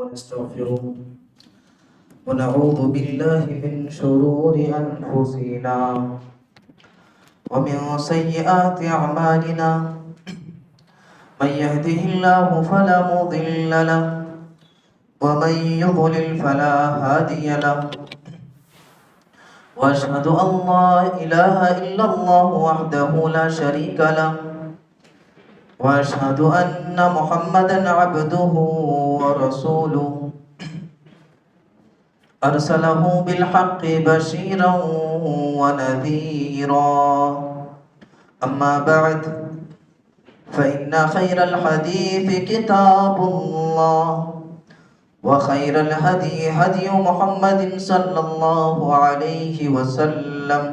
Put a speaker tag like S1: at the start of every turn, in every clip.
S1: ونستغفره ونعوذ بالله من شرور أنفسنا ومن سيئات أعمالنا من يهده الله فلا مضل له ومن يضلل فلا هادي له وأشهد أن لا إله إلا الله وحده لا شريك له وأشهد أن محمدا عبده ورسوله أرسله بالحق بشيرا ونذيرا أما بعد فإن خير الحديث كتاب الله وخير الهدي هدي محمد صلى الله عليه وسلم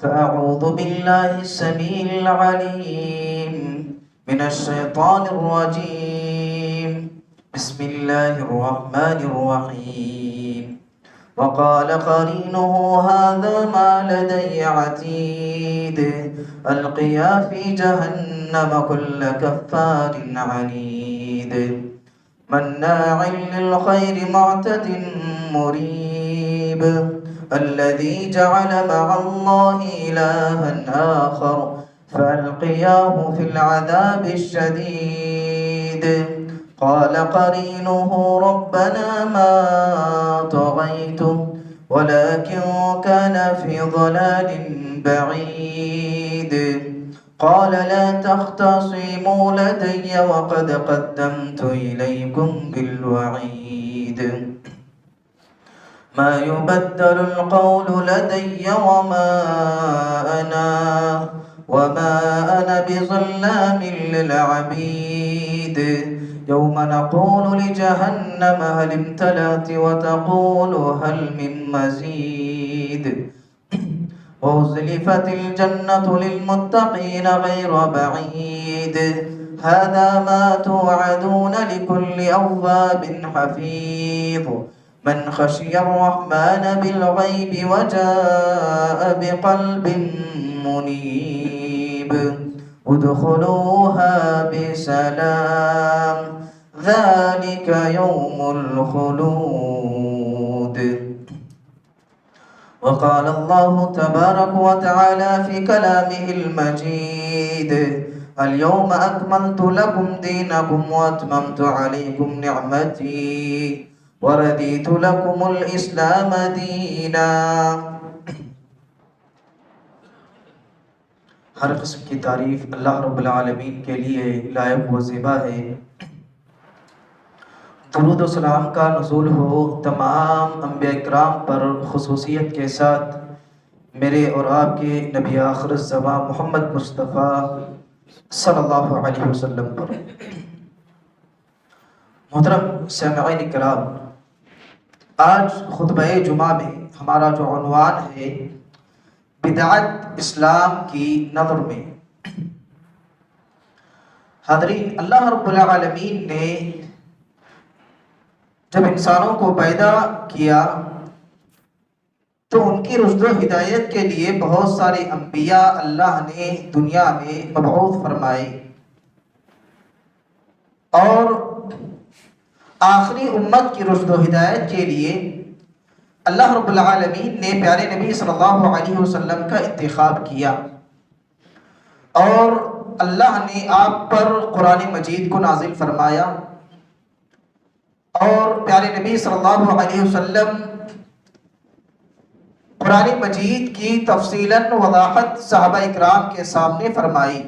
S1: فأعوذ بالله السميع العليم من الشيطان الرجيم بسم الله الرحمن الرحيم وقال قرينه هذا ما لدي عتيد ألقيا في جهنم كل كفار عنيد مناع للخير معتد مريب الذي جعل مع الله إلها آخر فألقياه في العذاب الشديد قال قرينه ربنا ما طغيته ولكن كان في ضلال بعيد قال لا تختصموا لدي وقد قدمت إليكم بالوعيد ما يبدل القول لدي وما أنا بظلام للعبيد يوم نقول لجهنم هل امتلأت وتقول هل من مزيد وأزلفت الجنة للمتقين غير بعيد هذا ما توعدون لكل أواب حفيظ من خشي الرحمن بالغيب وجاء بقلب منيب ادخلوها بسلام ذلك يوم الخلود. وقال الله تبارك وتعالى في كلامه المجيد اليوم أكملت لكم دينكم وأتممت عليكم نعمتي ورديت لكم الإسلام دينا. ہر قسم کی تعریف اللہ رب العالمین کے لیے لائق و زیبا ہے. درود و سلام کا نزول ہو تمام انبیاء اکرام پر، خصوصیت کے ساتھ میرے اور آپ کے نبی آخر الزمان محمد مصطفیٰ صلی اللہ علیہ وسلم پر. محترم سامعین کرام، آج خطبہ جمعہ میں ہمارا جو عنوان ہے بدعت اسلام کی نظر میں. حاضرین، اللہ رب العالمین نے جب انسانوں کو پیدا کیا تو ان کی رشد و ہدایت کے لیے بہت سارے انبیاء اللہ نے دنیا میں مبعوث فرمائے، اور آخری امت کی رشد و ہدایت کے لیے اللہ رب العالمین نے پیارے نبی صلی اللہ علیہ وسلم کا انتخاب کیا، اور اللہ نے آپ پر قرآن مجید کو نازل فرمایا، اور پیارے نبی صلی اللہ علیہ وسلم قرآن مجید کی تفصیلاً وضاحت صحابہ اکرام کے سامنے فرمائی.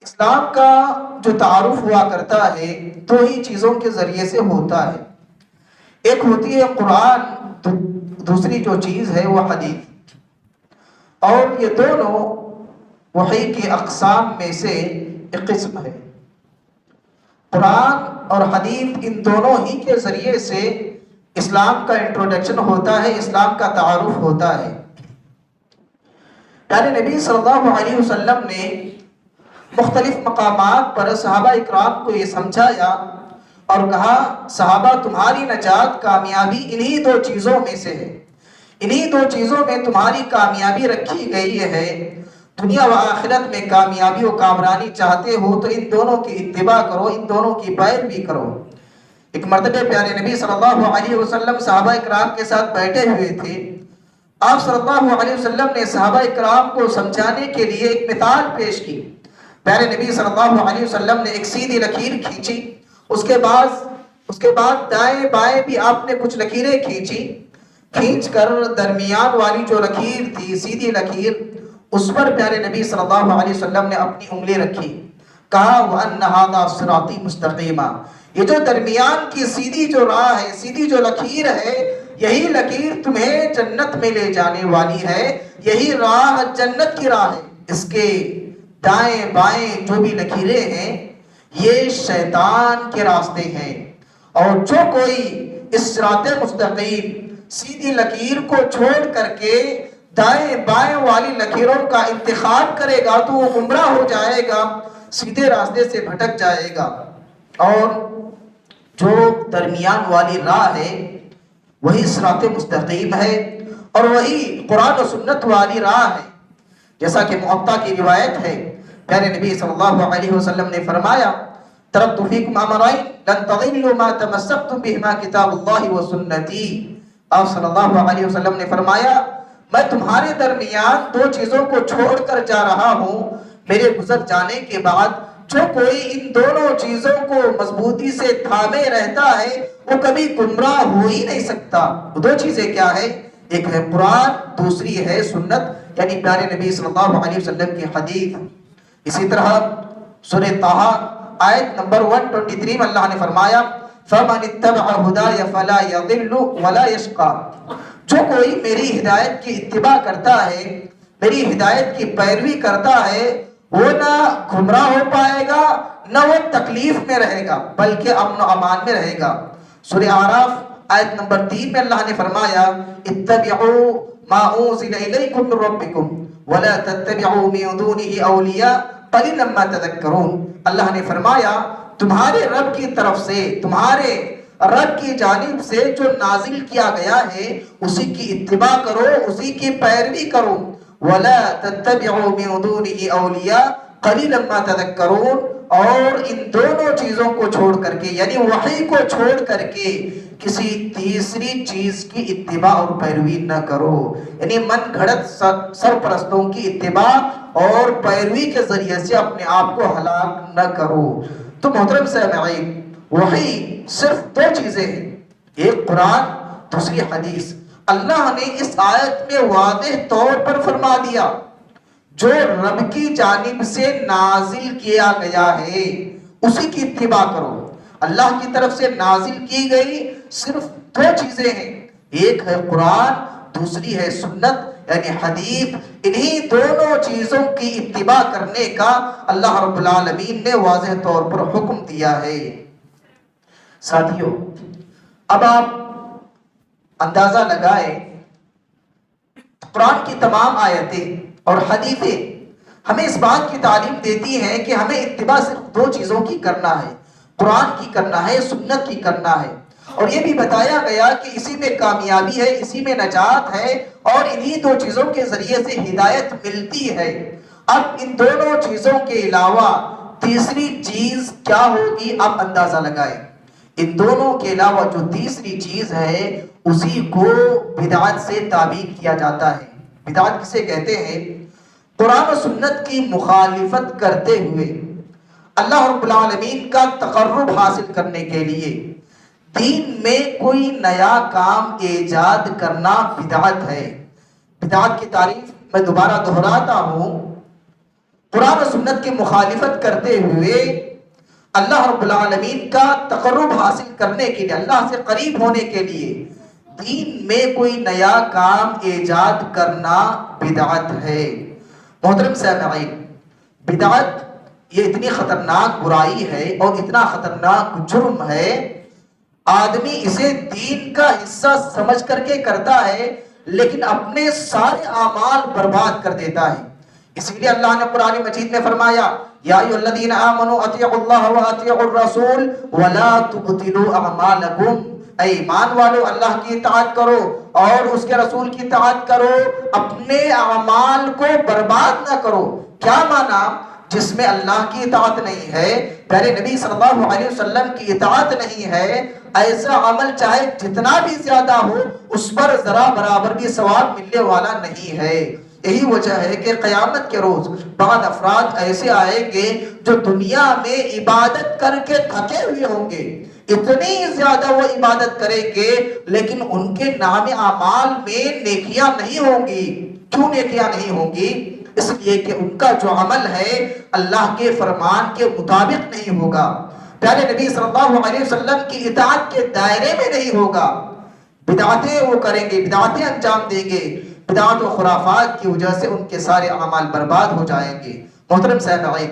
S1: اسلام کا جو تعارف ہوا کرتا ہے دو ہی چیزوں کے ذریعے سے ہوتا ہے، ایک ہوتی ہے قرآن، دوسری جو چیز ہے وہ حدیث، اور یہ دونوں وحی کے اقسام میں سے ایک قسم ہے. قرآن اور حدیث ان دونوں ہی کے ذریعے سے اسلام کا انٹروڈکشن ہوتا ہے، اسلام کا تعارف ہوتا ہے. پیارے نبی صلی اللہ علیہ وسلم نے مختلف مقامات پر صحابہ اکرام کو یہ سمجھایا اور کہا صحابہ تمہاری نجات کامیابی انہی دو چیزوں میں سے ہے، انہی دو چیزوں میں تمہاری کامیابی رکھی گئی ہے. دنیا و آخرت میں کامیابی و کامرانی چاہتے ہو تو ان دونوں کی اتباع کرو، ان دونوں کی پیروی کرو۔ ایک مرتبہ پیارے نبی صلی اللہ علیہ وسلم صحابہ اکرام کے ساتھ بیٹھے ہوئے تھے۔ آپ صلی اللہ علیہ وسلم نے صحابہ اکرام کو سمجھانے کے لیے ایک مثال پیش کی۔ پیارے نبی صلی اللہ علیہ وسلم نے ایک سیدھی لکیر کھینچی، اس کے بعد دائیں بائیں بھی آپ نے کچھ لکیریں کھینچ کر درمیان والی جو لکیر تھی، سیدھی لکیر، اس پر پیارے نبی صلی اللہ علیہ وسلم نے اپنی انگلی رکھی، کہا وَأَنَّ هَذَا صِرَاطِي مُسْتَقِيمًا، یہ جو درمیان کی سیدھی جو راہ ہے، سیدھی جو لکیر ہے، یہی لکیر تمہیں جنت میں لے جانے والی ہے، یہی راہ جنت کی راہ ہے۔ اس کے دائیں بائیں جو بھی لکیریں ہیں یہ شیطان کے راستے ہیں، اور جو کوئی اس صراط مستقیم سیدھی لکیر کو چھوڑ کر کے دائیں بائیں والی لکیروں کا انتخاب کرے گا تو وہ گمراہ ہو جائے گا، سیدھے راستے سے بھٹک جائے گا۔ اور جو درمیان والی راہ ہے وہی صراط مستقیم ہے، اور وہی قرآن و سنت والی راہ ہے۔ جیسا کہ موطا کی روایت ہے، پیارے نبی صلی اللہ علیہ وسلم نے فرمایا ترکت فیکم امرین لن تضلوا ما تمسکتم بہما کتاب اللہ و سنتی۔ آپ صلی اللہ علیہ وسلم نے فرمایا میں تمہارے درمیان دو چیزوں کو چھوڑ کر جا رہا ہوں، میرے گزر جانے کے بعد جو کوئی ان دونوں چیزوں کو مضبوطی سے تھامے رہتا ہے وہ کبھی گمراہ ہو ہی نہیں سکتا۔ وہ دو چیزیں کیا ہے؟ ایک ہے قرآن، دوسری ہے سنت، یعنی پیارے نبی صلی اللہ علیہ وسلم کی حدیث۔ اسی طرح سورہ طٰہٰ آیت نمبر 123 میں اللہ نے فرمایا فَمَنِ اتَّبَعَ هُدَايَ فَلَا يَضِلُّ وَلَا يَشْقَىٰ، جو کوئی میری ہدایت کی اتباع کرتا ہے، میری ہدایت کی پیروی کرتا ہے، وہ نہ گمراہ ہو پائے گا، نہ وہ تکلیف میں رہے گا، بلکہ امن و امان میں رہے گا۔ سورہ اعراف آیت نمبر 3 میں اللہ نے فرمایا اتبعوا ما انزل الیکم من ربکم ولا تتبعوا من دونه اولیاء قلیلا ما تذکرون۔ اللہ نے فرمایا تمہارے رب کی طرف سے، تمہارے رب کی جانب سے جو نازل کیا گیا ہے اسی کی اتباع کرو، اسی کی پیروی کرو۔ وَلَا تَتَّبِعُوا مِن دُونِهِ أَوْلِيَاءَ قَلِيلًا مَا تَذَكَّرُونَ، اور ان دونوں چیزوں کو چھوڑ کر کے، یعنی وحی کو چھوڑ کر کے کسی تیسری چیز کی اتباع اور پیروی نہ کرو، یعنی من گھڑت سرپرستوں کی اتباع اور پیروی کے ذریعے سے اپنے آپ کو ہلاک نہ کرو۔ تو محترم سامعین، وحی صرف دو چیزیں ہیں، ایک قرآن، دوسری حدیث۔ اللہ نے اس آیت میں واضح طور پر فرما دیا جو رب کی جانب سے نازل کیا گیا ہے اسی کی اتباع کرو۔ اللہ کی طرف سے نازل کی گئی صرف دو چیزیں ہیں، ایک ہے قرآن، دوسری ہے سنت یعنی حدیث۔ انہی دونوں چیزوں کی اتباع کرنے کا اللہ رب العالمین نے واضح طور پر حکم دیا ہے۔ ساتھیو، اب آپ اندازہ لگائیں، قرآن کی تمام آیتیں اور حدیثیں ہمیں اس بات کی تعلیم دیتی ہیں کہ ہمیں اتباع صرف دو چیزوں کی کرنا ہے، قرآن کی کرنا ہے، سنت کی کرنا ہے، اور یہ بھی بتایا گیا کہ اسی میں کامیابی ہے، اسی میں نجات ہے، اور انہی دو چیزوں کے ذریعے سے ہدایت ملتی ہے۔ اب ان دونوں چیزوں کے علاوہ تیسری چیز کیا ہوگی آپ اندازہ لگائیں۔ ان دونوں کے علاوہ جو تیسری چیز ہے اسی کو بدعت سے تعبیر کیا جاتا ہے۔ بدعت کسے کہتے ہیں؟ قرآن و سنت کی مخالفت کرتے ہوئے اللہ رب العالمین کا تقرب حاصل کرنے کے لیے دین میں کوئی نیا کام ایجاد کرنا بدعت ہے۔ بدعت کی تعریف میں دوبارہ دہراتا ہوں، قرآن و سنت کی مخالفت کرتے ہوئے اللہ رب العالمین کا تقرب حاصل کرنے کے لیے، اللہ سے قریب ہونے کے لیے دین میں کوئی نیا کام ایجاد کرنا بدعت ہے۔ محترم سامعین، بدعت یہ اتنی خطرناک برائی ہے اور اتنا خطرناک جرم ہے، آدمی اسے دین کا حصہ سمجھ کر کے کرتا ہے لیکن اپنے سارے اعمال برباد کر دیتا ہے۔ اسی لیے اللہ نے قرآن مجید میں فرمایا یا ایھا الذین آمنوا اطیعوا اللہ واطیعوا الرسول ولا تبطلوا اعمالکم، اے ایمان والو اللہ کی اطاعت کرو اور اس کے رسول کی اطاعت کرو، اپنے اعمال کو برباد نہ کرو۔ کیا معنی؟ جس میں اللہ کی اطاعت نہیں ہے، پیارے نبی صلی اللہ علیہ وسلم کی اطاعت نہیں ہے، ایسا عمل چاہے جتنا بھی زیادہ ہو اس پر ذرا برابر بھی ثواب ملنے والا نہیں ہے۔ یہی وجہ ہے کہ قیامت کے روز بعض افراد ایسے آئیں گے جو دنیا میں عبادت کر کے تھکے ہوئے ہوں گے، اتنی زیادہ وہ عبادت کریں گے لیکن ان کے نام اعمال میں نیکیاں نہیں ہوں گی۔ کیوں نیکیاں نہیں ہوں گی؟ اس لیے کہ ان کا جو عمل ہے اللہ کے فرمان کے مطابق نہیں ہوگا، پیارے نبی صلی اللہ علیہ وسلم کی اطاعت کے دائرے میں نہیں ہوگا، بدعتیں وہ کریں گے، بدعتیں انجام دیں گے، بدعت و خرافات کی وجہ سے ان کے سارے اعمال برباد ہو جائیں گے۔ محترم سامعین،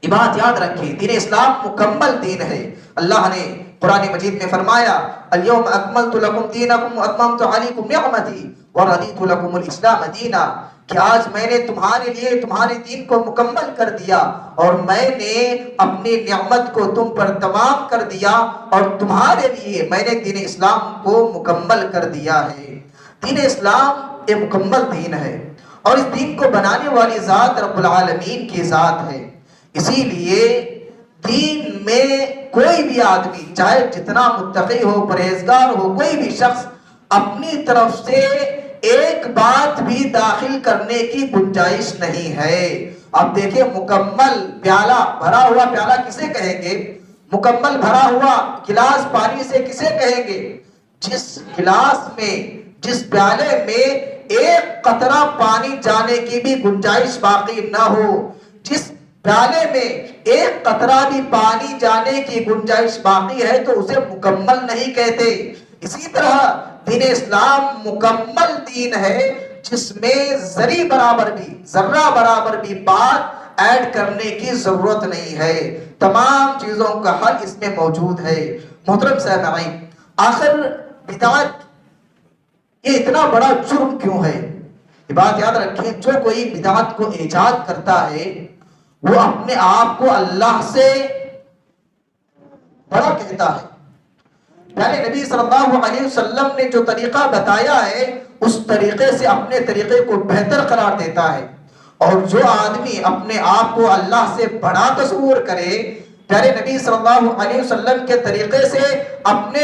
S1: یہ بات یاد رکھیں، دین اسلام مکمل دین ہے۔ اللہ نے قرآن مجید میں فرمایا الیوم اکملت لکم دینکم واتممت علیکم نعمتی ورضیت لکم الاسلام دینا، کہ آج میں نے تمہارے لیے تمہارے دین کو مکمل کر دیا اور میں نے اپنی نعمت کو تم پر تمام کر دیا اور تمہارے لیے میں نے دین اسلام کو مکمل کر دیا ہے۔ دین اسلام ایک مکمل دین ہے اور اس دین کو بنانے والی ذات رب العالمین کی ذات ہے۔ اسی لیے دین میں کوئی بھی آدمی چاہے جتنا متقی ہو، پرہیزگار ہو، کوئی بھی شخص اپنی طرف سے ایک بات بھی داخل کرنے کی گنجائش نہیں ہے۔ اب دیکھیں، مکمل پیالہ، بھرا ہوا پیالہ کسے کہیں گے؟ مکمل بھرا ہوا گلاس پانی سے کسے کہیں گے؟ جس گلاس میں، جس پیالے میں ایک قطرہ پانی جانے کی بھی گنجائش باقی نہ ہو، جس پیالے میں ایک قطرہ بھی پانی جانے کی گنجائش باقی ہے تو اسے مکمل نہیں کہتے۔ اسی طرح دین اسلام مکمل دین ہے جس میں ذرہ برابر بھی بات ایڈ کرنے کی ضرورت نہیں ہے، تمام چیزوں کا حل اس میں موجود ہے۔ محترم سامعین، آخر بدعت یہ اتنا بڑا جرم کیوں ہے؟ یہ بات یاد رکھیں، جو کوئی بدعت کو ایجاد کرتا ہے وہ اپنے آپ کو اللہ سے بڑا کہتا ہے۔ یعنی نبی صلی اللہ علیہ وسلم نے جو طریقہ بتایا ہے اس طریقے سے اپنے طریقے کو بہتر قرار دیتا ہے، اور جو آدمی اپنے آپ کو اللہ سے بڑا تصور کرے، پیارے نبی صلی اللہ علیہ وسلم کے طریقے سے اپنے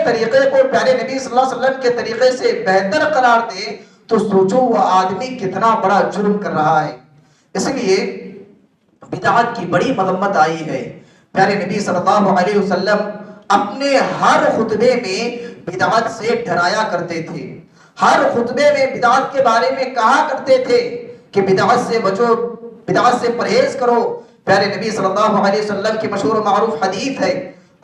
S1: طریقے کو پیارے نبی صلی اللہ علیہ وسلم کے طریقے سے بہتر قرار دے تو سوچو وہ آدمی کتنا بڑا جرم کر رہا ہے۔ اس لیے بدعت کی بڑی مذمت آئی ہے۔ پیارے نبی صلی اللہ علیہ وسلم اپنے ہر خطبے میں بدعت سے ڈرایا کرتے تھے، ہر خطبے میں بدعت کے بارے میں کہا کرتے تھے کہ بدعت سے بچو، بدعت سے پرہیز کرو۔ پیارے نبی صلی اللہ علیہ وسلم کی مشہور و معروف حدیث ہے،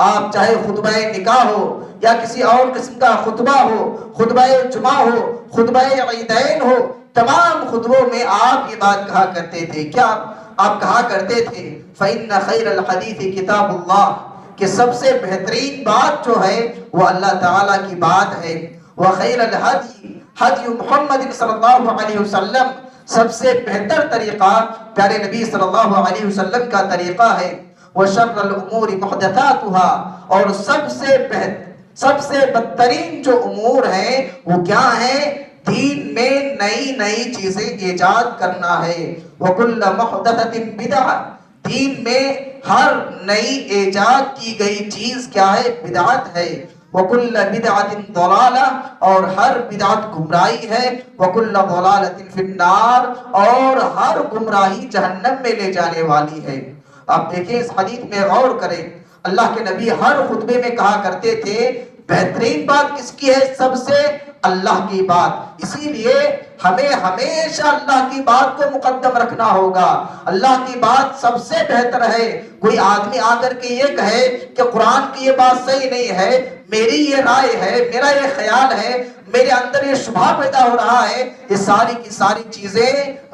S1: آپ چاہے خطبہ نکاح ہو یا کسی اور قسم کا خطبہ ہو، خطبہ جمعہ ہو، خطبہ عیدین ہو، تمام خطبوں میں آپ یہ بات کہا کرتے تھے۔ کیا آپ کہا کرتے تھے؟ فَإِنَّ خَيْرَ الْحَدِيثِ كِتَابُ اللَّهِ، کہ سب سے بہترین بات جو ہے وہ اللہ تعالیٰ کی بات ہے۔ وَخَيْرَ الْحَدِيِ حَدِيُ مُحَمَّدٍ صلی اللہ علیہ وسلم، سب سے بہتر طریقہ پیارے نبی صلی اللہ علیہ وسلم کا طریقہ ہے۔ وَشَرَّ الْأُمُورِ مُحْدَثَاتُهَا، اور سب سے بدترین جو امور ہیں وہ کیا ہیں؟ دین میں نئی نئی چیزیں ایجاد کرنا ہے۔ وَكُلَّ مُحْدَثَةٍ بِدْعَةٍ، دین میں ہر نئی ایجاد کی گئی چیز کیا ہے؟ بدعت ہے۔ وَكُلَّ بِدْعَةٍ ضَلَالَةٍ، اور ہر بدعت گمراہی ہے۔ وَكُلَّ ضَلَالَةٍ فِي النَّارِ، اور ہر گمراہی جہنم میں لے جانے والی ہے۔ آپ دیکھیں اس حدیث میں غور کریں، اللہ کے نبی ہر خطبے میں کہا کرتے تھے بہترین بات کس کی ہے؟ سب سے اللہ کی بات۔ اسی لیے ہمیں ہمیشہ اللہ کی بات کو مقدم رکھنا ہوگا، اللہ کی بات سب سے بہتر ہے۔ کوئی آدمی آ کر کے یہ کہے کہ قرآن کی یہ بات صحیح نہیں ہے، میری یہ رائے ہے، میرا یہ خیال ہے، میرے اندر یہ شبہ پیدا ہو رہا ہے، یہ ساری کی ساری چیزیں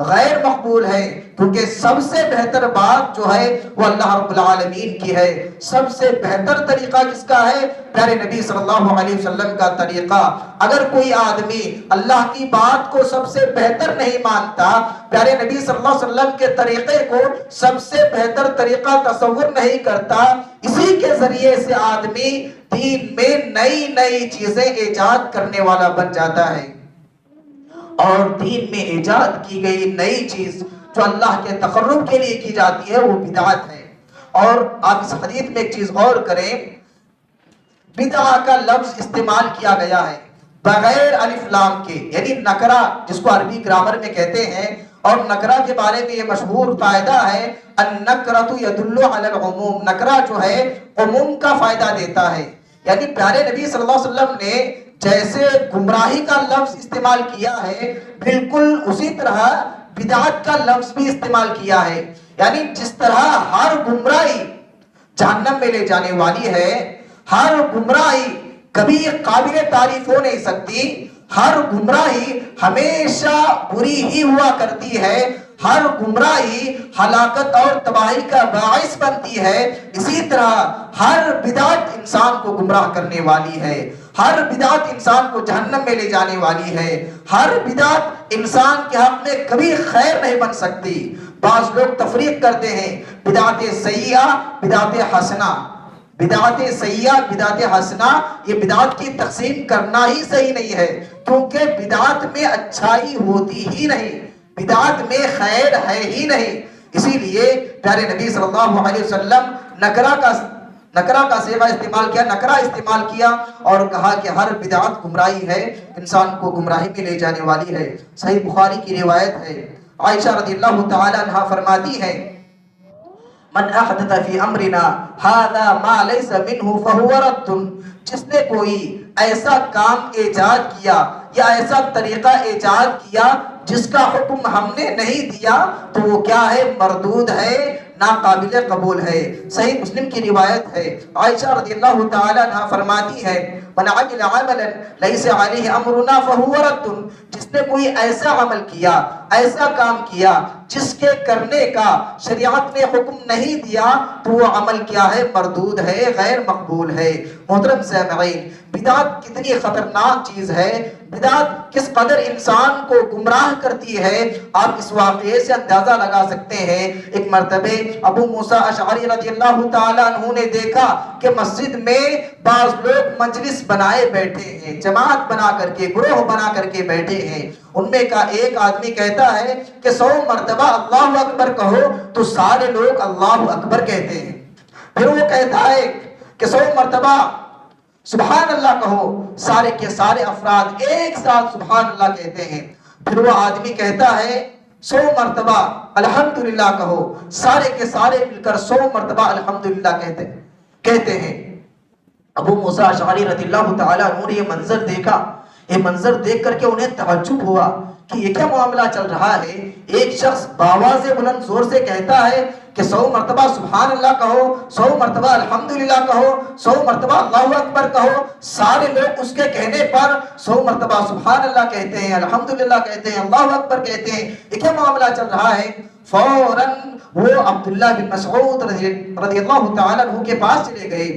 S1: غیر مقبول ہے۔ کیونکہ سب سے بہتر بات جو ہے وہ اللہ رب العالمین کی ہے. سب سے بہتر طریقہ کس کا ہے؟ پیارے نبی صلی اللہ علیہ وسلم کا طریقہ. اگر کوئی آدمی اللہ کی بات کو سب سے بہتر نہیں مانتا، پیارے نبی صلی اللہ علیہ وسلم کے طریقے کو سب سے بہتر طریقہ تصور نہیں کرتا، اسی کے ذریعے سے آدمی دین میں نئی نئی چیزیں ایجاد کرنے والا بن جاتا ہے. اور دین میں ایجاد کی گئی نئی چیز جو اللہ کے تقرب کے لیے کی جاتی ہے وہ بدعت ہے. اور آپ اس حدیث میں ایک چیز غور کریں، بدعہ کا لفظ استعمال کیا گیا ہے بغیر الف لام کے، یعنی نکرہ جس کو عربی گرامر میں کہتے ہیں. اور نکرہ کے بارے میں یہ مشہور قاعدہ ہے النکرۃ یدل علی العموم، نکرہ جو ہے عموم کا فائدہ دیتا ہے. یعنی پیارے نبی صلی اللہ علیہ وسلم نے جیسے گمراہی کا لفظ استعمال کیا ہے بالکل اسی طرح بدعت کا لفظ بھی استعمال کیا ہے. یعنی جس طرح ہر گمراہی جہنم میں لے جانے والی ہے، ہر گمراہی کبھی قابل تعریف ہو نہیں سکتی، ہر گمراہی ہمیشہ بری ہی ہوا کرتی ہے، ہر گمراہی ہلاکت اور تباہی کا باعث بنتی ہے، اسی طرح ہر بدعت انسان کو گمراہ کرنے والی ہے، ہر بدعت انسان کو جہنم میں لے جانے والی ہے، ہر بدعت انسان کے حق میں کبھی خیر نہیں بن سکتی. بعض لوگ تفریق کرتے ہیں بدعت سیئہ بدعت حسنہ، بدعت سیئہ بدعت حسنہ، یہ بدعت کی تقسیم کرنا ہی صحیح نہیں ہے، کیونکہ بدعت میں اچھائی ہوتی ہی نہیں، بدعت میں خیر ہے ہی نہیں. اسی لیے پیارے نبی صلی اللہ علیہ وسلم نکرہ کا صیغہ استعمال کیا، نکرہ استعمال کیا اور کہا کہ ہر بدعت گمراہی ہے، انسان کو گمراہی میں لے جانے والی ہے. صحیح بخاری کی روایت ہے، عائشہ رضی اللہ تعالی عنہا فرماتی ہے من احدث فی امرنا هذا ما ليس منه فهو رد، جس نے کوئی ایسا کام ایجاد کیا یا ایسا طریقہ ایجاد کیا جس کا حکم ہم نے نہیں دیا تو وہ کیا ہے؟ مردود ہے، ناقابل قبول ہے. صحیح مسلم کی روایت ہے، عائشہ رضی اللہ تعالی عنہ فرماتی ہے من عمل عملا ليس عليه امرنا فهو رد، جس نے کوئی ایسا عمل کیا، ایسا کام کیا جس کے کرنے کا شریعت نے حکم نہیں دیا تو وہ عمل کیا ہے؟ مردود ہے، غیر مقبول ہے. محترم سامعین، بدعت کتنی خطرناک چیز ہے، بدعت کس قدر انسان کو گمراہ کرتی ہے آپ اس واقعے سے اندازہ لگا سکتے ہیں. ایک مرتبہ ابو موسیٰ اشعری رضی اللہ تعالی عنہ نے دیکھا کہ مسجد میں بعض لوگ مجلس بنائے بیٹھے ہیں، جماعت بنا کر کے، گروہ بنا کر کے بیٹھے ہیں. ان میں کا ایک آدمی کہتا ہے کہ 100 مرتبہ اللہ اکبر کہو تو سارے لوگ اللہ اکبر کہتے ہیں. پھر وہ کہتا ہے کہ 100 مرتبہ سبحان اللہ کہو، سارے کے سارے افراد ایک ساتھ سبحان اللہ کہتے ہیں. پھر وہ آدمی کہتا ہے 100 مرتبہ الحمدللہ کہو، سارے کے سارے مل کر 100 مرتبہ الحمدللہ کہتے ہیں. ابو موسیٰ اشعری رضی اللہ تعالیٰ عنہ نے یہ منظر دیکھا، یہ منظر دیکھ کر کے انہیں تعجب ہوا کہ یہ کیا معاملہ چل رہا ہے. ایک شخص باواز بلند زور سے کہتا ہے کہ 100 مرتبہ سبحان اللہ کہو، 100 مرتبہ الحمدللہ کہو، 100 مرتبہ اللہ اکبر کہو. سارے لوگ اس کے کہنے پر 100 مرتبہ سبحان اللہ کہتے ہیں، الحمدللہ کہتے ہیں، اللہ اکبر کہتے ہیں. یہ کیا معاملہ چل رہا ہے؟ فوراً وہ عبداللہ بن مسعود رضی اللہ تعالیٰ عنہ کے پاس چلے گئے،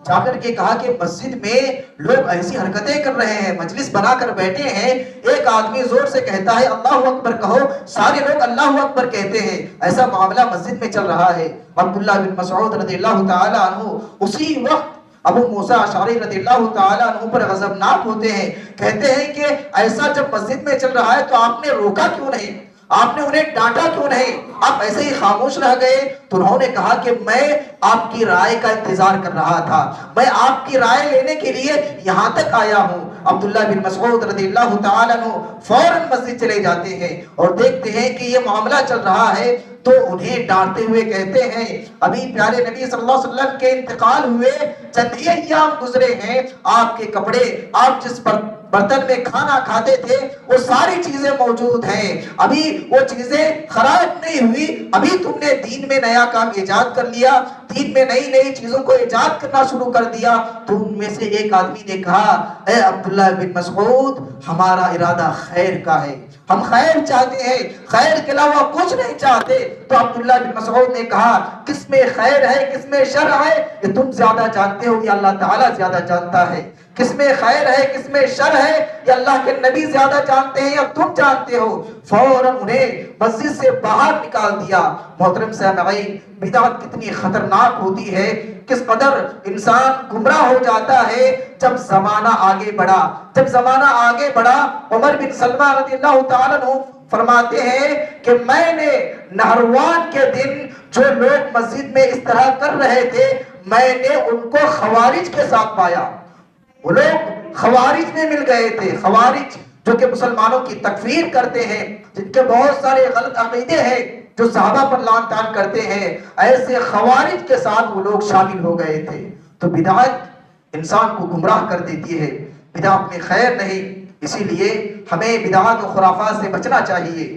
S1: جا کر کے کہا کہ مسجد میں لوگ ایسی حرکتیں کر رہے ہیں، مجلس بنا کر بیٹھے ہیں، ایک آدمی زور سے کہتا ہے اللہ اکبر کہو، سارے لوگ اللہ اکبر کہتے ہیں، ایسا معاملہ مسجد میں چل رہا ہے. عبداللہ بن مسعود رضی اللہ تعالی عنہ اسی وقت ابو موسیٰ اشعری رضی اللہ تعالی عنہ پر غضبناک ہوتے ہیں، کہتے ہیں کہ ایسا جب مسجد میں چل رہا ہے تو آپ نے روکا کیوں نہیں، آپ نے انہیں ڈانٹا کیوں نہیں، آپ ایسے ہی خاموش رہ گئے. تو انہوں نے کہا کہ میں آپ کی رائے کا انتظار کر رہا تھا، میں آپ کی رائے لینے کے لیے یہاں تک آیا ہوں. عبداللہ بن مسعود رضی اللہ تعالیٰ عنہ فوراً مسجد چلے جاتے ہیں اور دیکھتے ہیں کہ یہ معاملہ چل رہا ہے تو انہیں ڈانٹتے ہوئے کہتے ہیں ابھی پیارے نبی صلی اللہ علیہ وسلم کے انتقال ہوئے چند ہی ایام گزرے ہیں، آپ کے کپڑے، آپ جس برتن میں کھانا کھاتے تھے وہ ساری چیزیں موجود ہیں، ابھی وہ چیزیں خراب نہیں ہوئی، ابھی تم نے دین میں نیا کام ایجاد کر لیا، دین میں نئی نئی چیزوں کو ایجاد کرنا شروع کر دیا. تو ان میں سے ایک آدمی نے کہا اے عبداللہ بن مسعود، ہمارا ارادہ خیر کا ہے، ہم خیر چاہتے ہیں، خیر کے علاوہ کچھ نہیں چاہتے۔ تو عبداللہ بن مسعود نے کہا کس میں خیر ہے کس میں شر ہے یہ تم زیادہ جانتے ہو یا اللہ تعالیٰ زیادہ جانتا ہے؟ کس میں خیر ہے کس میں شر ہے یہ اللہ کے نبی زیادہ جانتے ہیں یا تم جانتے ہو؟ فوراً انہیں مسجد سے باہر نکال دیا۔ محترم سامعین، بدعت کتنی خطرناک ہوتی ہے، کس قدر انسان گمراہ ہو جاتا ہے جب زمانہ آگے بڑھا۔ جب زمانہ آگے بڑھا، عمر بن سلمہ رضی اللہ تعالیٰ عنہ فرماتے ہیں کہ میں نے نہروان کے دن جو لوگ مسجد میں اس طرح کر رہے تھے میں نے ان کو خوارج کے ساتھ پایا۔ وہ لوگ خوارج میں مل گئے تھے۔ خوارج جو کہ مسلمانوں کی تکفیر کرتے ہیں، جن کے بہت سارے غلط عقیدے ہیں، جو صحابہ پر لعن طعن کرتے ہیں، ایسے خوارج کے ساتھ وہ لوگ شامل ہو گئے تھے۔ تو بدعت انسان کو گمراہ کر دیتی ہے، بدعت میں خیر نہیں، اسی لیے ہمیں بدعات و خرافات سے بچنا چاہیے۔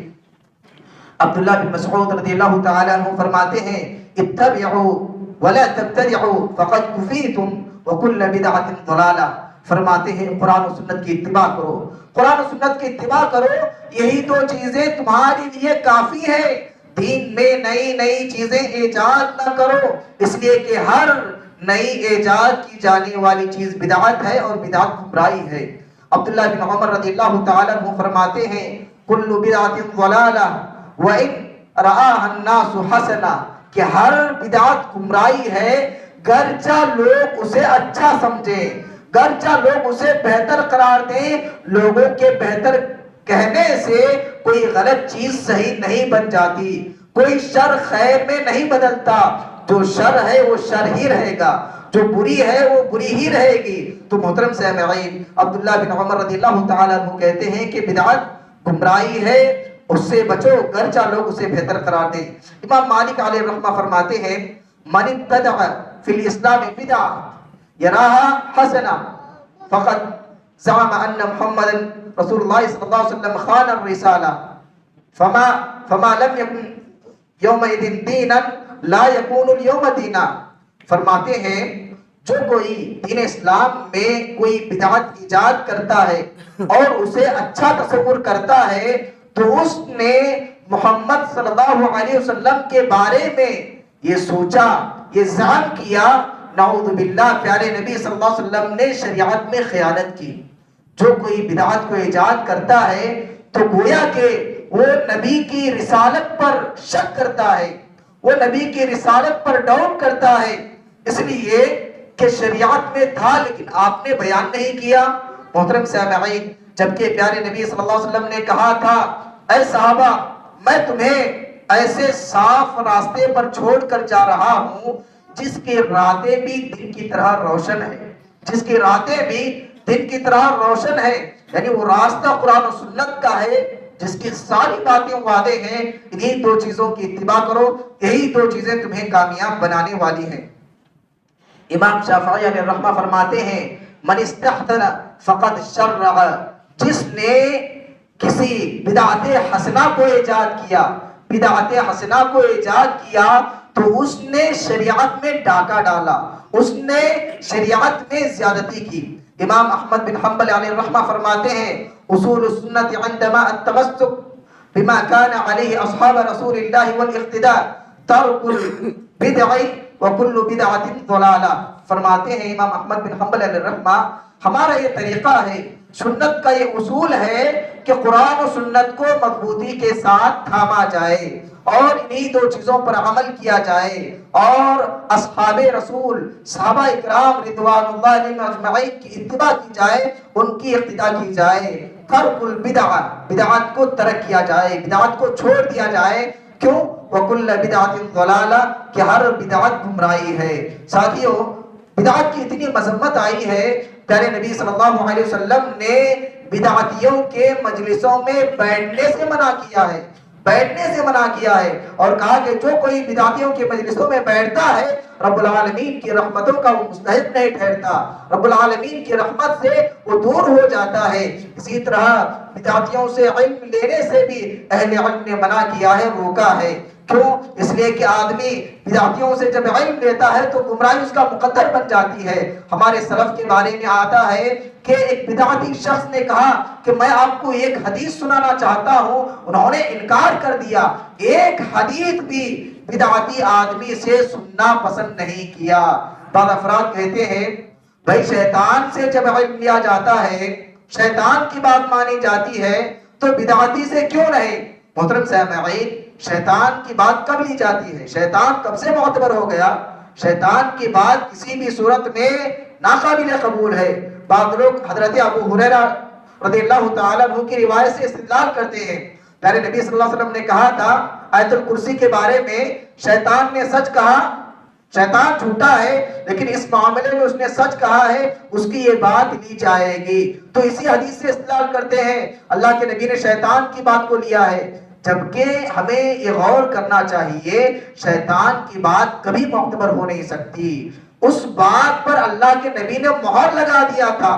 S1: عبداللہ بن مسعود رضی اللہ تعالیٰ عنہ فرماتے ہیں اتبعوا ولا تبتدعوا فقد کفیتم وکل بدعۃ ضلالہ۔ فرماتے ہیں قرآن و سنت کی اتباع کرو، قرآن و سنت کی اتباع کرو، یہی دو چیزیں تمہارے لیے کافی ہیں۔ دین میں نئی نئی چیزیں ایجاد نہ کرو، اس لیے کہ ہر نئی ایجاد کی جانے والی چیز بدعت ہے اور بدعت گمراہی ہے۔ عبداللہ بن عمر رضی اللہ تعالیٰ عنہ فرماتے ہیں کل بدعۃ ضلالہ وَإِنْ رَآهَا النَّاسُ حَسَنًا، کہ ہر بدعت گمراہی ہے گرچہ لوگ اسے اچھا سمجھیں، گرچہ لوگ اسے بہتر قرار دیں۔ لوگوں کے بہتر کہنے سے کوئی غلط چیز صحیح نہیں بن جاتی، کوئی شر خیر میں نہیں بدلتا۔ جو شر ہے وہ شر ہی رہے گا، جو بری ہے وہ بری ہی رہے گی۔ تو محترم سامعین، عبداللہ بن عمر رضی اللہ تعالیٰ عنہ کہتے ہیں کہ بدعت گمراہی ہے، اس سے بچو گرچہ لوگ اسے بہتر قرار دیں۔ امام مالک علیہ الرحمہ فرماتے ہیں من ابتدع فی الاسلام بدعہ یراها حسنہ فقد زعم ان محمد رسول اللہ صلی اللہ علیہ وسلم خان الرسالہ فما لم یکن یومئذ دینا لا یکون اليوم دینا۔ فرماتے ہیں جو کوئی دین اسلام میں کوئی بدعت ایجاد کرتا ہے اور اسے اچھا تصور کرتا ہے تو اس نے محمد صلی اللہ علیہ وسلم کے بارے میں یہ سوچا، یہ ظن کیا، نعوذ باللہ پیارے نبی صلی اللہ علیہ وسلم نے شریعت میں خیانت کی۔ جو کوئی بدعت کو ایجاد کرتا ہے تو گویا کہ وہ نبی کی رسالت پر شک کرتا ہے، وہ نبی کی رسالت پر ڈاؤٹ کرتا ہے، اس لیے کہ شریعت میں تھا لیکن آپ نے بیان نہیں کیا۔ محترم سامعین، جبکہ پیارے نبی صلی اللہ علیہ وسلم نے کہا تھا اے صحابہ میں تمہیں ایسے صاف راستے پر چھوڑ کر جا رہا ہوں جس کی راتیں بھی دن کی طرح روشن ہے، جس کی راتیں بھی دن کی طرح روشن ہے، یعنی وہ راستہ قرآن و سنت کا ہے جس کی ساری باتیں واضح ہیں۔ انہی دو چیزوں کی اتباع کرو، یہی دو چیزیں تمہیں کامیاب بنانے والی ہیں۔ امام شافعی علیہ الرحمہ فرماتے ہیں من استحسن فقد شرع، جس نے کسی بدعت حسنہ کو ایجاد کیا، بدعت حسنہ کو ایجاد کیا تو اس نے شریعت میں ڈاکہ ڈالا، اس نے شریعت میں زیادتی کی۔ امام احمد بن حنبل علیہ الرحمہ فرماتے ہیں اصول السنت عندما التمسک بما كان عليه اصحاب رسول الله والاقتداء ترک البدع وکل بدعۃ ضلالہ۔ فرماتے ہیں امام احمد بن حنبل علیہ الرحمہ ہمارا یہ طریقہ ہے، سنت کا یہ اصول ہے کہ قرآن و سنت کو مضبوطی کے ساتھ تھاما جائے اور انہی دو چیزوں پر عمل کیا جائے اور اصحاب رسول صحابہ اکرام رضوان اللہ علیہم اجمعین کی اتباع کی جائے، ان کی اقتداء کی جائے۔ ترک البدع، بدعات کو ترک کیا جائے، بدعات کو چھوڑ دیا جائے۔ کیوں؟ وَكُلَّ بِدْعَةٍ ضَلَالَةٍ، کہ ہر بدعت گمراہی ہے۔ ساتھیو، بدعت کی اتنی مذمت آئی ہے، پیارے نبی صلی اللہ علیہ وسلم نے بدعتیوں کے مجلسوں میں بیٹھنے سے منع کیا ہے، بیٹھنے سے منع کیا ہے، اور کہا کہ جو کوئی بدعتیوں کے مجلسوں میں بیٹھتا ہے رب العالمین کی رحمتوں کا وہ مستحق نہیں ٹھہرتا، رب العالمین کی رحمت سے وہ دور ہو جاتا ہے۔ اسی طرح بدعتیوں سے علم لینے سے بھی اہل علم نے منع کیا ہے، روکا ہے۔ کیوں؟ اس لیے کہ آدمی بدعتیوں سے جب علم لیتا ہے تو گمراہی اس کا مقدر بن جاتی ہے۔ ہمارے سلف کے بارے میں آتا ہے کہ ایک بدعتی شخص نے کہا کہ میں آپ کو ایک حدیث سنانا چاہتا ہوں، انہوں نے انکار کر دیا، ایک حدیث بھی بدعتی آدمی سے سننا پسند نہیں کیا۔ بعض افراد کہتے ہیں بھائی شیطان سے جب علم لیا جاتا ہے، شیطان کی بات مانی جاتی ہے، تو بدعتی سے کیوں نہیں؟ محترم سامعین، شیطان کی بات کب لی جاتی ہے؟ شیطان کب سے معتبر ہو گیا؟ شیطان کی بات کسی بھی صورت میں ناقابل قبول ہے۔ بعض لوگ حضرت ابو ہریرہ رضی اللہ تعالیٰ عنہ کی روایت سے استدلال کرتے ہیں، پیارے نبی صلی اللہ علیہ وسلم نے کہا تھا آیت الکرسی کے بارے میں، شیطان نے سچ کہا، شیطان جھوٹا ہے لیکن اس معاملے میں اس نے سچ کہا ہے، اس کی یہ بات لی جائے گی۔ تو اسی حدیث سے استدلال کرتے ہیں اللہ کے نبی نے شیطان کی بات کو لیا ہے، جبکہ ہمیں یہ غور کرنا چاہیے شیطان کی بات کبھی معتبر ہو نہیں سکتی۔ اس بات پر اللہ کے نبی نے مہر لگا دیا تھا،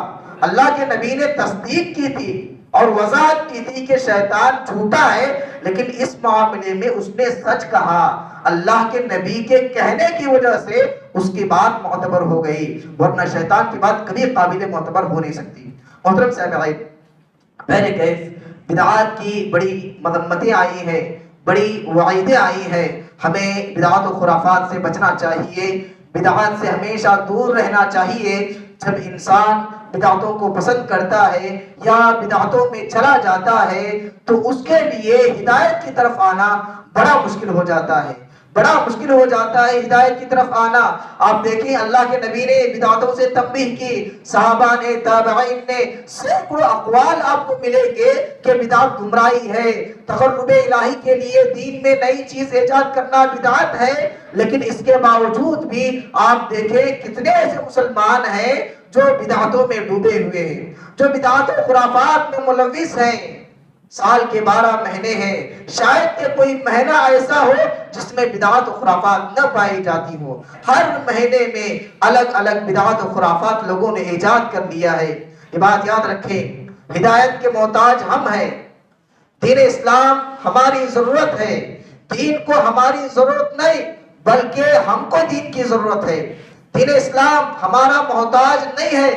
S1: اللہ کے نبی نے تصدیق کی تھی اور وضاحت کی تھی کہ شیطان جھوٹا ہے، لیکن اس معاملے میں اس نے سچ کہا۔ اللہ کے نبی کے کہنے کی وجہ سے اس کی بات معتبر ہو گئی، ورنہ شیطان کی بات کبھی قابل معتبر ہو نہیں سکتی۔ محترم سامعین، پہلے کیف بدعات کی بڑی مذمتیں آئی ہیں، بڑی وعیدیں آئی ہیں، ہمیں بدعات و خرافات سے بچنا چاہیے، بدعات سے ہمیشہ دور رہنا چاہیے۔ جب انسان بدعتوں کو پسند کرتا ہے یا بدعتوں میں چلا جاتا ہے تو اس کے لیے ہدایت کی طرف آنا بڑا مشکل ہو جاتا ہے، بڑا مشکل ہو جاتا ہے ہدایت کی طرف آنا۔ آپ دیکھیں اللہ کے نبی نے بدعتوں سے تنبیہ کی، صحابہ نے، تابعین نے، سینکڑوں اقوال آپ کو ملیں گے کہ بدعت گمراہی ہے، تقرب الہی کے لیے دین میں نئی چیز ایجاد کرنا بدعت ہے، لیکن اس کے باوجود بھی آپ دیکھیں کتنے ایسے مسلمان ہیں جو بدعتوں میں ڈوبے ہوئے ہیں، جو بدعت و خرافات میں ملوث ہیں۔ سال کے 12 مہینے ہیں، شاید کہ کوئی مہینہ ایسا ہو جس میں بدعات و خرافات نہ پائی جاتی ہو۔ ہر مہینے میں الگ الگ بدعات و خرافات لوگوں نے ایجاد کر لیا ہے۔ یہ بات یاد رکھیں، ہدایت کے محتاج ہم ہیں، دین اسلام ہماری ضرورت ہے، دین کو ہماری ضرورت نہیں بلکہ ہم کو دین کی ضرورت ہے۔ دین اسلام ہمارا محتاج نہیں ہے،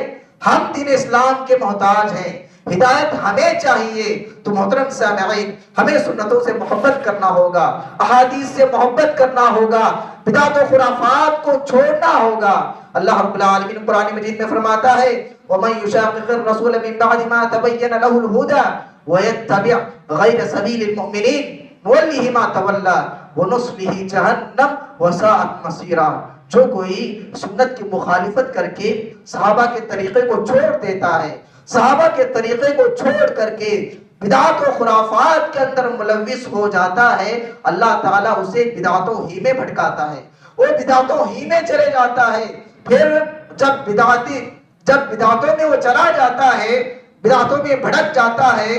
S1: ہم دین اسلام کے محتاج ہیں۔ ہدایت ہمیں چاہیے، تو محترم سامعین ہمیں سنتوں سے محبت کرنا ہوگا، احادیث سے محبت کرنا ہوگا، بدعت و خرافات کو چھوڑنا ہوگا۔ اللہ رب العالمین قرآن مجید میں فرماتا ہے وَمَن يُشَاقِقِ الرَّسُولَ مِن بَعْدِ مَا تَبَيَّنَ لَهُ الْهُدَى وَيَتَّبِعْ غَيْرَ سَبِيلِ الْمُؤْمِنِينَ نُوَلِّهِ مَا تَوَلَّى وَنُصْلِهِ جَهَنَّمَ وَسَاءَتْ مَصِيرًا۔ جو کوئی سنت کی مخالفت کر کے صحابہ کے طریقے کو چھوڑ دیتا ہے، صحابہ کے طریقے کو چھوڑ کر کے بدعات و خرافات کے اندر ملوث ہو جاتا ہے، اللہ تعالیٰ اسے بدعتوں ہی میں بھٹکاتا ہے، وہ بدعتوں ہی میں چلے جاتا ہے۔ پھر جب بدعتوں میں وہ چلا جاتا ہے، بدعتوں میں بھٹک جاتا ہے،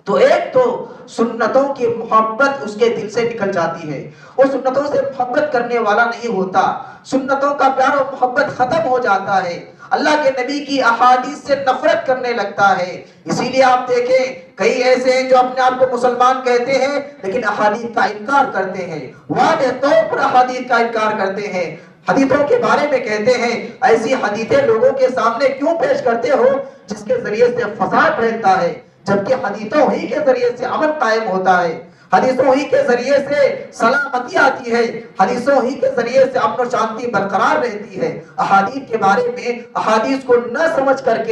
S1: تو ایک تو سنتوں کی محبت اس کے دل سے نکل جاتی ہے، وہ سنتوں سے محبت کرنے والا نہیں ہوتا، سنتوں کا پیار و محبت ختم ہو جاتا ہے، اللہ کے نبی کی احادیث سے نفرت کرنے لگتا ہے۔ اسی لیے آپ دیکھیں کئی ایسے ہیں جو اپنے آپ کو مسلمان کہتے ہیں لیکن احادیث کا انکار کرتے ہیں، واضح طور پر احادیث کا انکار کرتے ہیں، حدیثوں کے بارے میں کہتے ہیں ایسی حدیثیں لوگوں کے سامنے کیوں پیش کرتے ہو جس کے ذریعے سے فساد پھیلتا ہے، جبکہ حدیثوں ہی کے ذریعے سے امن قائم ہوتا ہے، حدیثوں ہی کے ذریعے سے سلامتی آتی ہے، حدیثوں ہی کے ذریعے سے امن و شانتی برقرار رہتی ہے۔ احادیث کے بارے میں احادیث کو نہ سمجھ کر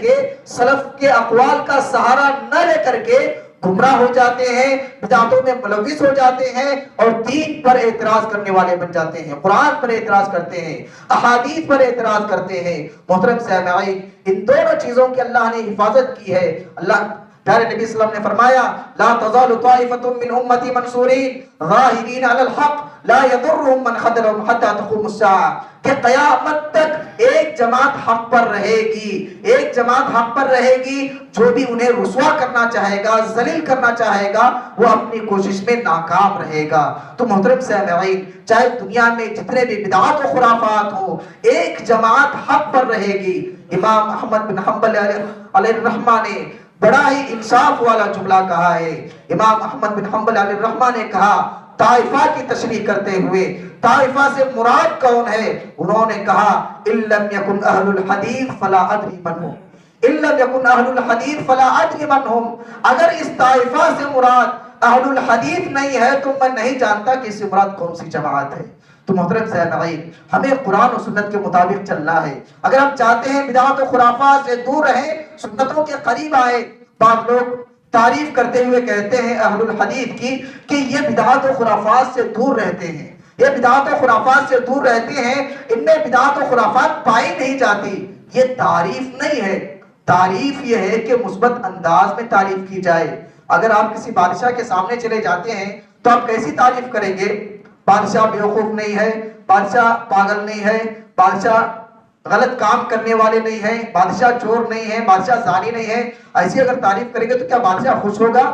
S1: کے سلف کے اقوال کا سہارا نہ لے کر کے گمراہ ہو جاتے ہیں، بدعتوں میں ملوث ہو جاتے ہیں اور دین پر اعتراض کرنے والے بن جاتے ہیں، قرآن پر اعتراض کرتے ہیں، احادیث پر اعتراض کرتے ہیں۔ محترم سامعین، ان دونوں چیزوں کی اللہ نے حفاظت کی ہے۔ اللہ پیارے نبی صلی اللہ علیہ وسلم نے فرمایا لا تزال طائفة من امتی منصورین ظاہرین علی الحق لا یضرهم من خذلهم حتى تقوم الساعة، کہ قیامت تک ایک جماعت حق پر رہے گی، ایک جماعت حق پر رہے گی، جو بھی انہیں رسوا کرنا چاہے گا، ذلیل کرنا چاہے گا، وہ اپنی کوشش میں ناکام رہے گا۔ تو محترم سامعین، چاہے دنیا میں جتنے بھی بدعات و خرافات ہو، ایک جماعت حق پر رہے گی۔ امام احمد بن حنبل علیہ الرحمہ نے بڑا ہی انصاف والا جملہ کہا ہے۔ امام احمد بن حنبل علیہ الرحمہ نے کہا طائفہ کی تشریح کرتے ہوئے، طائفہ سے مراد کون ہے؟ انہوں نے کہا ان لم یکن اہل الحدیث فلا ادری من ہم، ان لم یکن اہل الحدیث فلا ادری من ہم، اگر اس طائفہ سے مراد اہل الحدیث نہیں ہے تو میں نہیں جانتا کہ اس سے مراد کون سی جماعت ہے۔ تو محترم سامعین، ہمیں قرآن و سنت کے مطابق چلنا ہے۔ اگر ہم چاہتے ہیں بدعات و خرافات سے دور رہیں، سنتوں کے قریب آئے، بعض لوگ تعریف کرتے ہوئے کہتے ہیں اہل الحدیث کی کہ یہ بدعات و خرافات سے دور رہتے ہیں، یہ بدعات و خرافات سے دور رہتے ہیں، ان میں بدعات و خرافات پائی نہیں جاتی۔ یہ تعریف نہیں ہے، تعریف یہ ہے کہ مثبت انداز میں تعریف کی جائے۔ اگر آپ کسی بادشاہ کے سامنے چلے جاتے ہیں تو آپ کیسی تعریف کریں گے؟ بادشاہ بیوقوف نہیں ہے، بادشاہ پاگل نہیں ہے، بادشاہ غلط کام کرنے والے نہیں ہیں، بادشاہ چور نہیں ہے، بادشاہ زانی نہیں ہے۔ ایسی اگر تعریف کریں گے تو کیا بادشاہ خوش ہوگا؟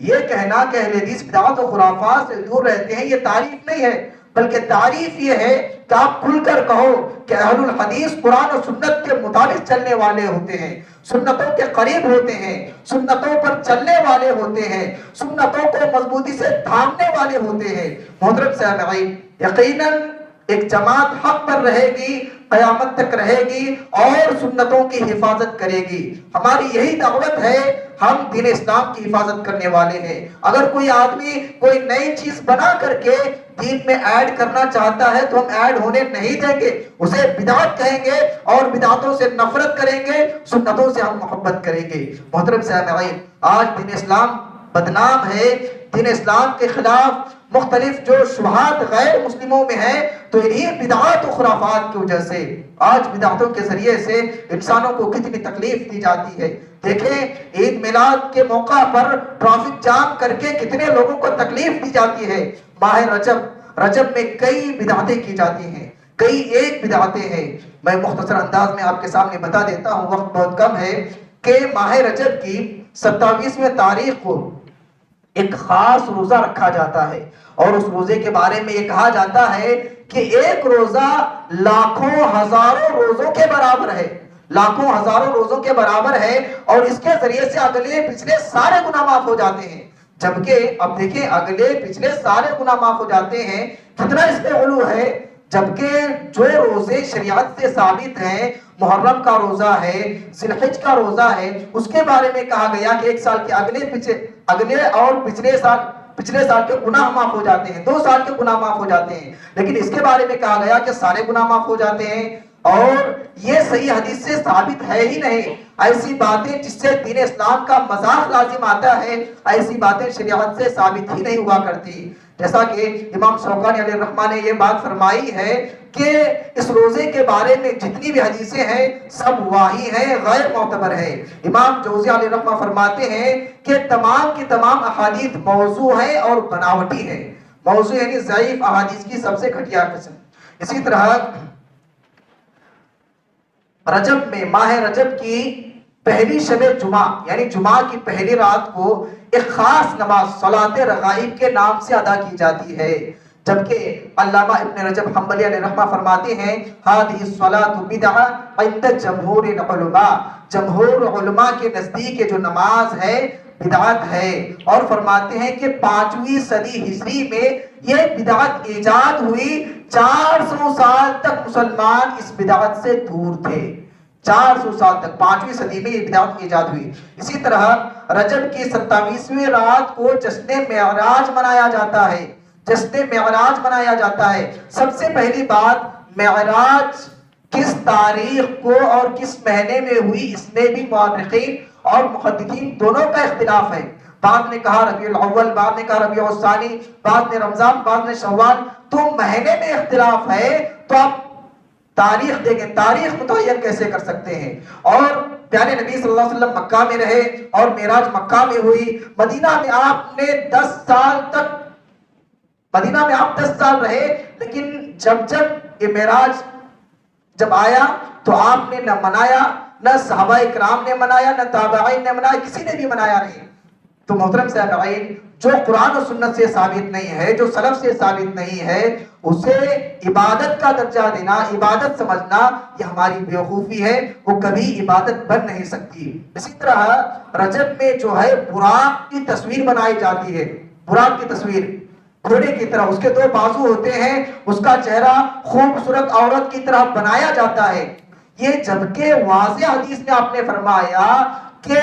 S1: یہ کہنا کہ اہل حدیث بدعات و خرافات سے دور رہتے ہیں یہ تعریف نہیں ہے، بلکہ تعریف یہ ہے کہ آپ کھل کر کہو کہ اہل الحدیث قرآن و سنت کے مطابق چلنے والے ہوتے ہیں، سنتوں کے قریب ہوتے ہیں، سنتوں پر چلنے والے ہوتے ہیں، سنتوں کو مضبوطی سے تھامنے والے ہوتے ہیں۔ محترم سامعین، یقیناً ایک جماعت حق پر رہے گی، قیامت تک رہے گی اور سنتوں کی حفاظت کرے گی۔ ہماری یہی دعوت ہے، ہم دین اسلام کی حفاظت کرنے والے ہیں۔ اگر کوئی آدمی کوئی نئی چیز بنا کر کے دین میں ایڈ کرنا چاہتا ہے تو ہم ایڈ ہونے نہیں دیں گے، اسے بدعت کہیں گے اور بدعتوں سے نفرت کریں گے، سنتوں سے ہم محبت کریں گے۔ محترم سامعین، آج دین اسلام بدنام ہے، دین اسلام کے خلاف مختلف جو شبہات غیر مسلموں میں ہیں تو انہی بدعات و خرافات کی وجہ سے آج بدعتوں کے ذریعے سے انسانوں کو کتنی تکلیف دی جاتی ہے۔ دیکھیں عید میلاد کے موقع پر ٹریفک جام کر کے کتنے لوگوں کو تکلیف دی جاتی ہے۔ ماہ رجب میں کئی بدعتیں کی جاتی ہیں، کئی ایک بدعتیں ہیں۔ میں مختصر انداز میں آپ کے سامنے بتا دیتا ہوں، وقت بہت کم ہے، کہ ماہ رجب کی 27ویں تاریخ کو ایک خاص روزہ رکھا جاتا ہے، اور اس روزے کے بارے میں یہ کہا جاتا ہے کہ ایک روزہ لاکھوں ہزاروں روزوں کے برابر ہے، لاکھوں ہزاروں روزوں کے برابر ہے، اور اس کے ذریعے سے اگلے پچھلے سارے گناہ معاف ہو جاتے ہیں۔ جبکہ اب دیکھیں اگلے پچھلے سارے گناہ معاف ہو جاتے ہیں، کتنا اس میں غلو ہے۔ جبکہ جو روزے شریعت سے ثابت ہیں، محرم کا روزہ ہے، ذی الحج کا روزہ ہے، اس کے بارے میں کہا گیا کہ ایک سال کے اگلے اور پچھلے سال کے گناہ معاف ہو جاتے ہیں، 2 سال کے گناہ معاف ہو جاتے ہیں، لیکن اس کے بارے میں کہا گیا کہ سارے گناہ معاف ہو جاتے ہیں، اور یہ صحیح حدیث سے ثابت ہے ہی نہیں۔ ایسی باتیں جس سے دین اسلام کا مذاق لازم آتا ہے، ایسی باتیں شریعت سے ثابت ہی نہیں ہوا کرتی۔ جیسا کہ امام شوکانی علیہ الرحمہ نے یہ بات فرمائی ہے کہ اس روزے کے بارے میں جتنی بھی حدیثیں ہیں سب واہی ہیں، غیر معتبر ہیں۔ امام جوزی علیہ الرحمہ فرماتے ہیں کہ تمام کی تمام احادیث موضوع ہیں اور بناوٹی ہیں۔ موضوع یعنی ضعیف احادیث کی سب سے گھٹیا قسم۔ اسی طرح رجب میں ماہ رجب کی پہلی شب جمعہ یعنی جمعہ کی پہلی رات کو ایک خاص نماز صلاۃ رغائب کے نام سے ادا کی جاتی ہے، جبکہ علامہ ابن رجب حنبلی علیہ رحمہ فرماتے ہیں هذه الصلاۃ بدعہ عند جمہور العلماء، جمہور علماء کے نزدیک جو نماز ہے بدعت ہے، اور فرماتے ہیں کہ 5ویں صدی ہجری میں یہ بدعت ایجاد ہوئی، 400 سال تک مسلمان اس بدعت سے دور تھے، 400 سال تک 5ویں صدی میں یہ بدعت ایجاد ہوئی۔ اسی طرح رجب کی 27ویں رات کو جشن معراج منایا جاتا ہے، جشن معراج منایا جاتا ہے۔ سب سے پہلی بات، معراج کس تاریخ کو اور کس مہینے میں ہوئی اس میں بھی مورخین اور محدثین دونوں کا اختلاف ہے۔ بعض نے کہا ربیع الاول، بعض نے کہا ربیع الثانی، بعض نے رمضان، بعض نے شوال۔ تو مہینے میں اختلاف ہے تو آپ تاریخ دیکھیں، تاریخ متعین کیسے کر سکتے ہیں؟ اور پیارے نبی صلی اللہ علیہ وسلم مکہ میں رہے اور معراج مکہ میں ہوئی، مدینہ میں آپ نے 10 سال تک، مدینہ میں آپ 10 سال رہے، لیکن جب یہ معراج جب آیا تو آپ نے نہ منایا، نہ صحابہ اکرام نے منایا، نہ تابعین نے منایا، کسی نے بھی منایا نہیں۔ تو محترم سامعین، جو قرآن و سنت سے ثابت نہیں ہے، جو سلف سے ثابت نہیں ہے، اسے عبادت کا درجہ دینا، عبادت سمجھنا، یہ ہماری بیوقوفی ہے، وہ کبھی عبادت بن نہیں سکتی۔ اسی طرح رجب میں جو ہے براق کی تصویر بنائی جاتی ہے، براق کی تصویر گھوڑے کی طرح، اس کے دو بازو ہوتے ہیں، اس کا چہرہ خوبصورت عورت کی طرح بنایا جاتا ہے۔ یہ جبکہ واضح حدیث میں آپ نے فرمایا کہ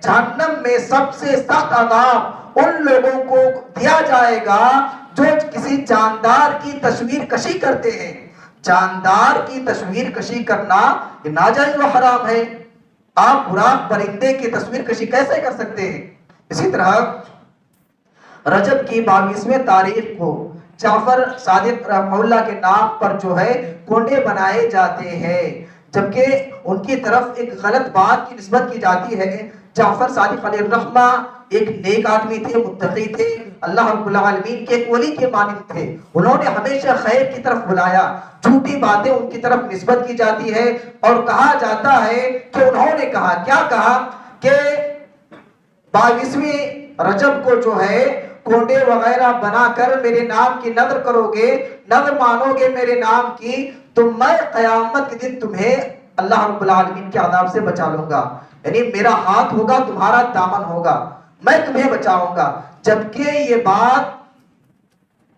S1: جہنم میں سب سے سخت عذاب ان لوگوں کو دیا جائے گا جو کسی جاندار کی تصویر کشی کرتے ہیں۔ جاندار کی تصویر کشی کرنا یہ ناجائز و حرام ہے۔ آپ براق پرندے کی تصویر کشی کیسے کر سکتے ہیں؟ اسی طرح رجب کی 22ویں تاریخ کو جعفر صادق رحمہ اللہ کے نام پر جو ہے کنڈے بنائے جاتے ہیں، جبکہ ان کی طرف ایک غلط بات کی نسبت کی جاتی ہے۔ جعفر صادق علیہ الرحمہ ایک نیک آدمی تھے، متقی تھے، اللہ رب العالمین کے ایک ولی کے مانند تھے، انہوں نے ہمیشہ خیر کی طرف بلایا۔ جھوٹی باتیں ان کی طرف نسبت کی جاتی ہے اور کہا جاتا ہے کہ انہوں نے کہا، کیا کہا کہ 22ویں رجب کو جو ہے کنڈے وغیرہ بنا کر میرے نام کی نذر کرو گے، نذر مانو گے میرے نام کی، تو میں قیامت کے دن تمہیں اللہ رب العالمین کے عذاب سے بچا لوں گا، یعنی میرا ہاتھ ہوگا، تمہارا دامن ہوگا، میں تمہیں بچاؤں گا۔ جبکہ یہ بات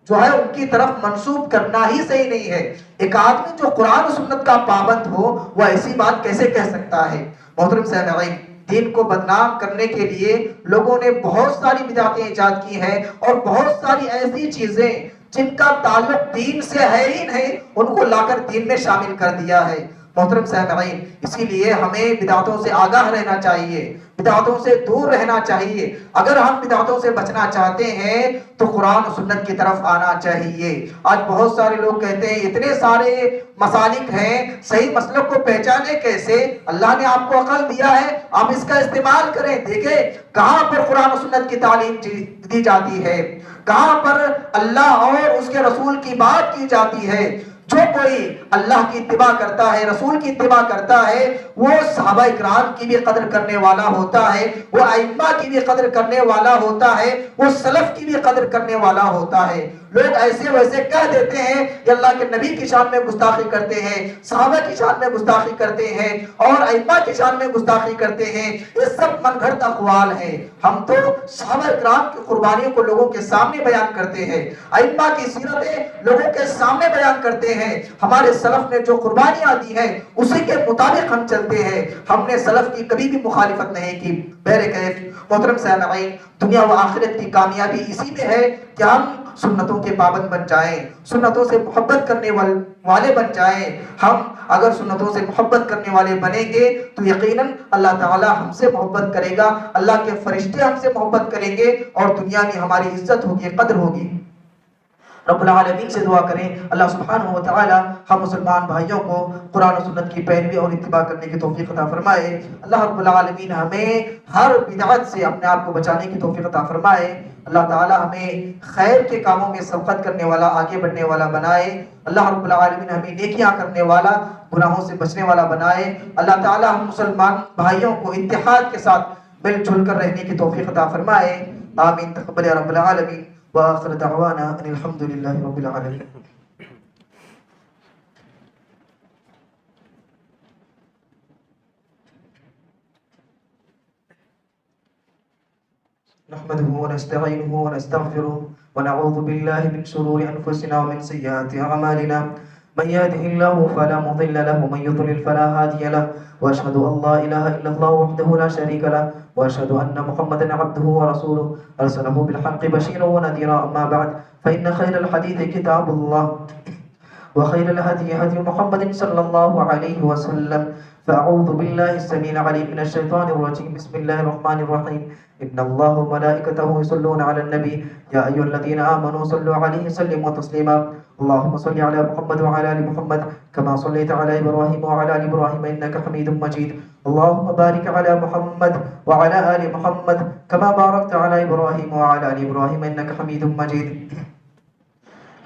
S1: جو ہے ان کی طرف منسوب کرنا ہی صحیح نہیں ہے۔ ایک آدمی جو قرآن و سنت کا پابند ہو وہ ایسی بات کیسے کہہ سکتا ہے؟ محترم سامعین، دین کو بدنام کرنے کے لیے لوگوں نے بہت ساری بدعتیں ایجاد کی ہیں اور بہت ساری ایسی چیزیں جن کا تعلق دین سے ہے ہی نہیں، ان کو لا کر دین میں شامل کر دیا ہے۔ محترم سامعین، اسی لیے ہمیں بدعتوں سے آگاہ رہنا چاہیے، بدعتوں سے دور رہنا چاہیے۔ اگر ہم بدعتوں سے بچنا چاہتے ہیں تو قرآن و سنت کی طرف آنا چاہیے۔ آج بہت سارے لوگ کہتے ہیں اتنے سارے مسالک ہیں، صحیح مسلک کو پہچانے کیسے؟ اللہ نے آپ کو عقل دیا ہے، آپ اس کا استعمال کریں۔ دیکھیں کہاں پر قرآن و سنت کی تعلیم دی جاتی ہے، کہاں پر اللہ اور اس کے رسول کی بات کی جاتی ہے۔ جو کوئی اللہ کی اتباع کرتا ہے، رسول کی اتباع کرتا ہے، وہ صحابہ اکرام کی بھی قدر کرنے والا ہوتا ہے، وہ ائمہ کی بھی قدر کرنے والا ہوتا ہے، وہ سلف کی بھی قدر کرنے والا ہوتا ہے۔ لوگ ایسے ویسے کہہ دیتے ہیں کہ اللہ کے نبی کی شان میں گستاخی کرتے ہیں، صحابہ کی شان میں گستاخی کرتے ہیں اور ائمہ کی شان میں گستاخی کرتے ہیں، یہ سب من گھڑت اقوال ہیں۔ ہم تو صحابہ اکرام کی قربانیوں کو لوگوں کے سامنے بیان کرتے ہیں، ائمہ کی سیرتیں لوگوں کے سامنے بیان کرتے ہیں۔ ہمارے سلف نے جو قربانیاں دی ہیں اسی کے مطابق ہم چلتے ہیں، ہم نے سلف کی کبھی بھی مخالفت نہیں کی۔ بہرکیف محترم سامعین، دنیا و آخرت کی کامیابی اسی میں ہے کہ ہم سنتوں کے پابند بن جائیں، سنتوں سے محبت کرنے والے بن جائیں۔ ہم اگر سنتوں سے محبت کرنے والے بنیں گے تو یقیناً اللہ تعالی ہم سے محبت کرے گا، اللہ کے فرشتے ہم سے محبت کریں گے اور دنیا میں ہماری عزت ہوگی، قدر ہوگی۔ رب العالمین سے دعا کریں اللہ سبحانہ و تعالی ہم مسلمان بھائیوں کو قرآن و سنت کی پیروی اور اتباع کرنے کی توفیق عطا فرمائے۔ اللہ رب العالمین ہمیں ہر بدعت سے اپنے آپ کو بچانے کی توفیق عطا فرمائے۔ اللہ تعالی ہمیں خیر کے کاموں میں سبقت کرنے والا، آگے بڑھنے والا بنائے۔ اللہ رب العالمین ہمیں نیکیاں کرنے والا، گناہوں سے بچنے والا بنائے۔ اللہ تعالی ہم مسلمان بھائیوں کو اتحاد کے ساتھ مل جل کر رہنے کی توفیق عطا فرمائے۔ آمین تقبل یا رب العالمین وآخر دعوانا ان الحمد للہ رب العالمین۔ نحمده ونستعينه ونستغفره ونعوذ بالله من شرور انفسنا ومن سيئات اعمالنا، من يهده الله فلا مضل له ومن يضلل فلا هادي له، واشهد ان لا اله الا الله وحده لا شريك له، واشهد ان محمدا عبده ورسوله ارسله بالحق بشيرا ونذيرا. اما بعد فان خير الحديث كتاب الله وخير الهدي هدي محمد صلى الله عليه وسلم. فأعوذ بالله السميع العليم من الشيطان الرجيم. بسم الله الرحمن الرحيم. إن الله وملائكته يصلون على النبي يا أيها الذين آمنوا صلوا عليه وسلموا تسليما. اللهم صل على محمد وعلى آل محمد كما صليت على إبراهيم وعلى آل إبراهيم إنك حميد مجيد. اللهم بارك على محمد وعلى آل محمد كما باركت على إبراهيم وعلى آل إبراهيم إنك حميد مجيد.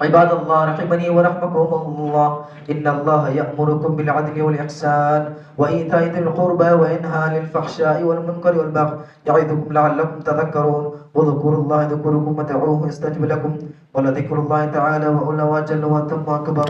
S1: عباد الله رحمني ورحمكم الله إن الله يأمركم بالعدل والإحسان وإيتاء ذي القربى وينهى عن الفحشاء والمنكر والبغي يعظكم لعلكم تذكرون واذكروا الله يذكركم ودعوه يستجب لكم ولذكر الله تعالى وعلى وجل وتم أكبر